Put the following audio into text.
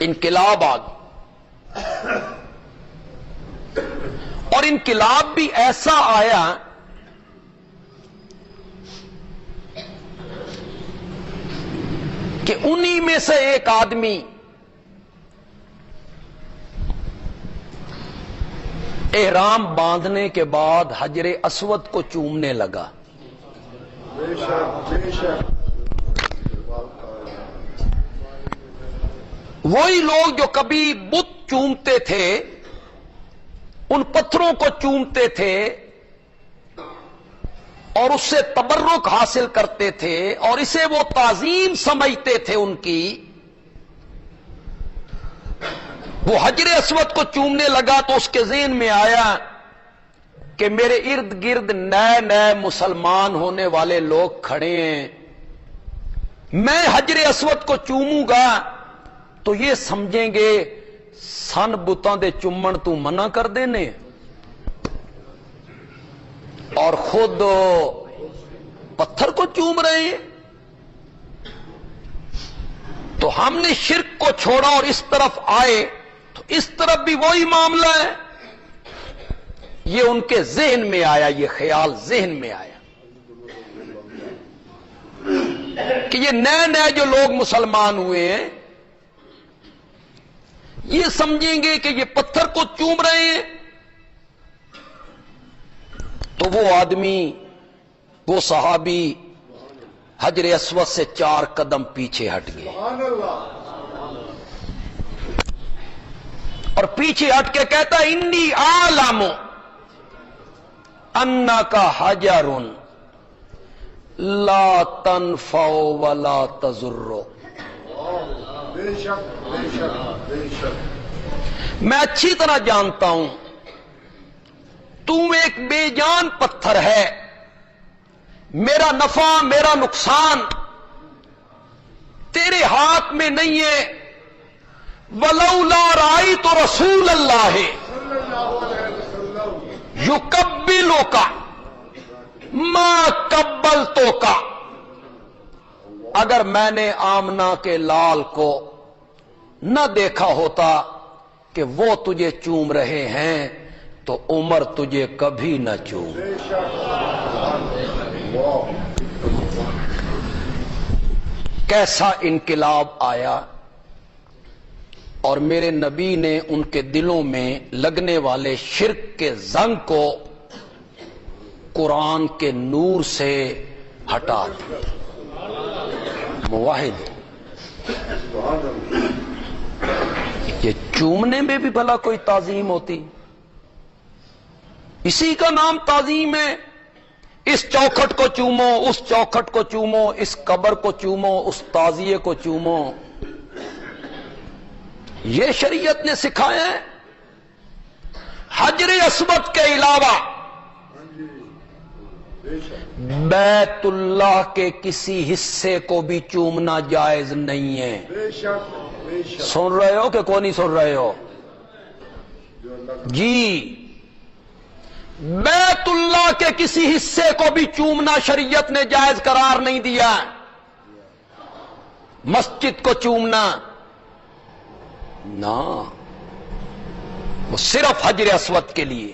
انقلاب آ گیا، اور انقلاب بھی ایسا آیا کہ انہی میں سے ایک آدمی احرام باندھنے کے بعد حجر اسود کو چومنے لگا۔ وہی لوگ جو کبھی بت چومتے تھے، ان پتھروں کو چومتے تھے اور اس سے تبرک حاصل کرتے تھے اور اسے وہ تعظیم سمجھتے تھے ان کی، وہ حجر اسود کو چومنے لگا تو اس کے ذہن میں آیا کہ میرے ارد گرد نئے نئے مسلمان ہونے والے لوگ کھڑے ہیں، میں حجر اسود کو چوموں گا تو یہ سمجھیں گے سن بتاں دے چومن تو منع کر دینے، اور خود پتھر کو چوم رہے ہیں۔ تو ہم نے شرک کو چھوڑا اور اس طرف آئے تو اس طرف بھی وہی معاملہ ہے۔ یہ ان کے ذہن میں آیا، یہ خیال ذہن میں آیا کہ یہ نئے نئے جو لوگ مسلمان ہوئے ہیں یہ سمجھیں گے کہ یہ پتھر کو چوم رہے ہیں۔ تو وہ آدمی، وہ صحابی حجر اسود سے 4 قدم پیچھے ہٹ گئے، اور پیچھے ہٹ کے کہتا انی عالم انک حجر لا تنفع ولا تضر۔ میں اچھی طرح جانتا ہوں تم ایک بے جان پتھر ہے، میرا نفع میرا نقصان تیرے ہاتھ میں نہیں ہے۔ ولولا رأیت رسول اللہ یقبلک ما قبلتک، اگر میں نے آمنہ کے لال کو نہ دیکھا ہوتا کہ وہ تجھے چوم رہے ہیں تو عمر تجھے کبھی نہ چوم۔ کیسا انقلاب آیا، اور میرے نبی نے ان کے دلوں میں لگنے والے شرک کے زنگ کو قرآن کے نور سے ہٹا دیا۔ موحد، یہ چومنے میں بھی بھلا کوئی تعظیم ہوتی؟ اسی کا نام تعظیم ہے۔ اس چوکھٹ کو چومو، اس چوکھٹ کو چومو، اس قبر کو چومو، اس تعزیے کو چومو، یہ شریعت نے سکھایا ہے۔ حجر اسود کے علاوہ بیت اللہ کے کسی حصے کو بھی چومنا جائز نہیں ہے۔ سن رہے ہو کہ کوئی نہیں سن رہے ہو؟ جی، بیت اللہ کے کسی حصے کو بھی چومنا شریعت نے جائز قرار نہیں دیا۔ مسجد کو چومنا نہ، وہ صرف حجر اسود کے لیے۔